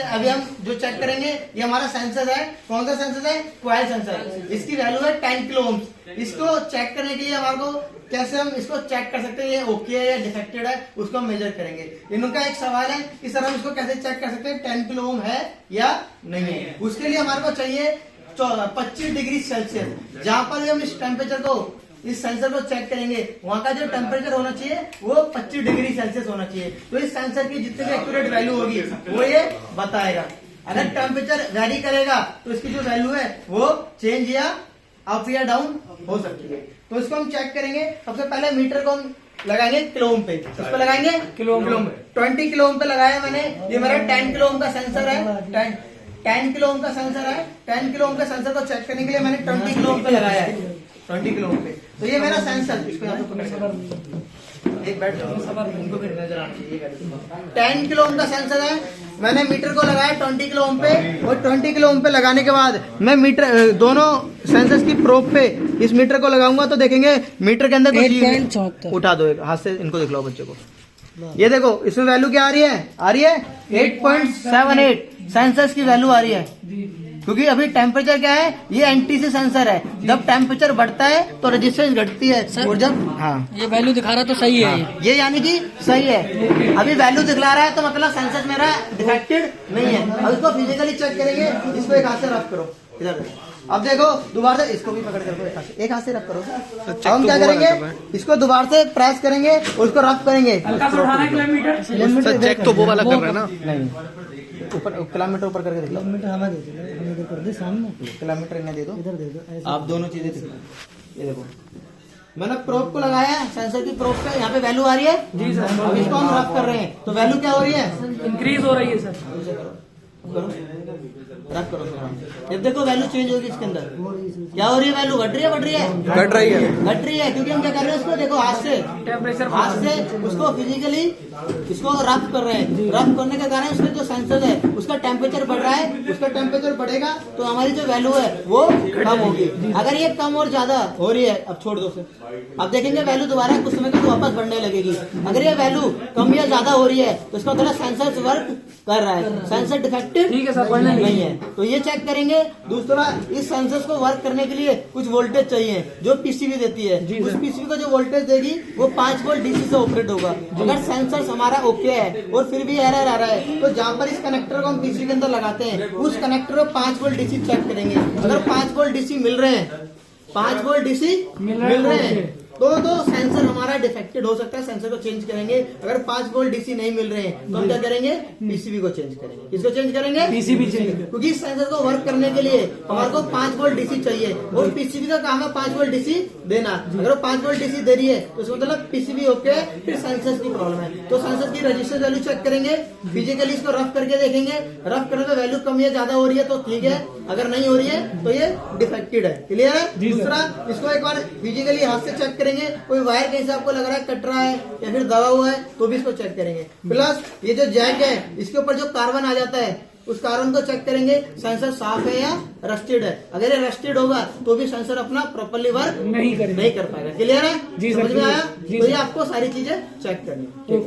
अभी हम जो चेक करेंगे ये हमारा सेंसर है। कौन सा सेंसर है? Coil sensor. इसकी वैल्यू है 10 किलो ओम। इसको चेक करने के लिए हमारे को कैसे हम इसको चेक कर सकते हैं ये ओके है या डिफेक्टेड है, उसको हम मेजर करेंगे। इनका एक सवाल है कि सर हम इसको कैसे चेक कर सकते हैं 10 किलो ओम है या नहीं है। उसके लिए हमारे को चाहिए 25 डिग्री सेल्सियस। जहां पर हम इस टेम्परेचर को, इस सेंसर को चेक करेंगे, वहां का जो टेम्परेचर होना चाहिए वो 25 डिग्री सेल्सियस होना चाहिए। तो इस सेंसर की जितनी भी एक्यूरेट वैल्यू होगी वो ये बताएगा। अगर टेम्परेचर वेरी करेगा तो इसकी जो वैल्यू है वो चेंज या अप या डाउन हो सकती है। तो इसको हम चेक करेंगे। सबसे पहले मीटर को हम लगाएंगे किलो ओम पे। किस पे लगाएंगे? किलो ओम पे। 20 किलो ओम पे लगाया मैंने। ये मेरा 10 किलो ओम का सेंसर है। 10 किलो ओम का सेंसर है। 10 किलो ओम का सेंसर को चेक करने के लिए मैंने 20 किलो ओम पे लगाया है। 20 किलो ओम पे। तो ये मेरा सेंसर, इसको यहाँ पे पकड़ एक बैठ उनको भी नजर आना चाहिए। 10 किलो ओम का सेंसर है। मैंने मीटर को लगाया 20 किलो ओम पे, और 20 किलो ओम पे लगाने के बाद मैं मीटर दोनों सेंसर्स की प्रोब पे इस मीटर को लगाऊंगा तो देखेंगे मीटर के अंदर कुछ उठा दो, एक हाथ से इनको दिखलाओ बच्चे को। ये देखो इसमें वैल्यू क्या आ रही है? आ रही है 8.78 सेंसर्स की वैल्यू आ रही है। क्योंकि अभी टेम्परेचर क्या है, ये एनटीसी सेंसर है। जब टेम्परेचर बढ़ता है तो रेजिस्टेंस घटती है, और जब ये वैल्यू दिखा रहा तो सही है, ये यानी कि सही है। अभी वैल्यू दिखला रहा है तो मतलब सेंसर मेरा डिफेक्टेड नहीं है। अब इसको फिजिकली चेक करेंगे। इसको एक हाथ से रफ करो इधर। अब देखो दोबारा से इसको भी पकड़ कर एक हाथ से रफ करो। अब हम क्या करेंगे, इसको दोबारा से प्रेस करेंगे और उसको रफ करेंगे। किलोमीटर चेक तो वो वाला कर रहा है ना? नहीं, ऊपर किलोमीटर ऊपर करके दिखलाओ। किलोमीटर हमें इधर कर दे सामने, किलोमीटर इन्हें दे दो, इधर दे दो। आप दोनों चीजें दिखलाओ। ये देखो मैंने प्रोब को लगाया, सेंसर की प्रोब पे यहाँ पे वैल्यू आ रही है जी सर। अब इसको हम रफ कर रहे हैं तो वैल्यू क्या हो रही है? इंक्रीज हो रही है सर। रफ करो ये देखो वैल्यू चेंज होगी इसके अंदर। क्या हो रही है? वैल्यू घट रही है बढ़ रही है? घट रही है। घट रही है क्योंकि हम क्या कर रहे हैं, उसको देखो हाथ से, टेम्परेचर हाथ से उसको फिजिकली इसको रफ कर रहे हैं। रफ करने के कारण उसका जो सेंसर है उसका टेम्परेचर बढ़ रहा है। उसका टेम्परेचर बढ़ेगा तो हमारी जो वैल्यू है वो कम होगी। अगर ये कम और ज्यादा हो रही है, अब छोड़ दो से, अब देखेंगे वैल्यू दोबारा कुछ समय तक वापस बढ़ने लगेगी। अगर ये वैल्यू कम या ज्यादा हो रही है तो इसका मतलब सेंसर वर्क कर रहा है, सेंसर डिफेक्टिव नहीं है। तो ये चेक करेंगे। दूसरा, इस सेंसर्स को वर्क करने के लिए कुछ वोल्टेज चाहिए जो पीसीबी देती है। उस पीसीबी को जो वोल्टेज देगी वो 5 वोल्ट डीसी से ऑपरेट होगा। अगर सेंसर हमारा ओके है और फिर भी एरर आ रहा है तो जहाँ पर इस कनेक्टर को हम पीसीबी के अंदर लगाते हैं उस कनेक्टर को 5 वोल्ट डीसी चेक करेंगे। अगर 5 वोल्ट डीसी मिल रहे हैं, 5 वोल्ट डीसी मिल रहे हैं तो सेंसर हमारा डिफेक्टेड हो सकता है, सेंसर को चेंज करेंगे। अगर 5 वोल्ट डीसी नहीं मिल रहे हैं तो हम क्या करेंगे? पीसीबी को चेंज करेंगे। किसको चेंज करेंगे? PCB change. क्योंकि इस सेंसर को वर्क करने के लिए हमारे को 5 वोल्ट डीसी चाहिए और पीसीबी का काम है 5 वोल्ट डीसी देना। अगर वो 5 वोल्ट डीसी दे रही है तो उसका मतलब पीसीबी ओके है, फिर सेंसर की प्रॉब्लम है। तो सेंसर की रजिस्टर वैल्यू चेक करेंगे, फिजिकली इसको रफ करके देखेंगे। रफ करने पर वैल्यू कम या ज्यादा हो रही है तो ठीक है, अगर नहीं हो रही है तो ये डिफेक्टेड है। क्लियर है? दूसरा, इसको एक बार फिजिकली हाथ से चेक करेंगे। कोई वायर कहीं से आपको लग रहा है कट रहा है या फिर दबा हुआ है तो भी इसको चेक करेंगे। प्लस ये जो जैक है इसके ऊपर जो कार्बन आ जाता है उस कार्बन को चेक करेंगे, सेंसर साफ है या रस्टेड है। अगर ये रस्टेड होगा तो भी सेंसर अपना प्रॉपर्ली वर्क नहीं कर पाएगा। क्लियर है? समझ में आया? तो ये आपको सारी चीजें चेक करनी है।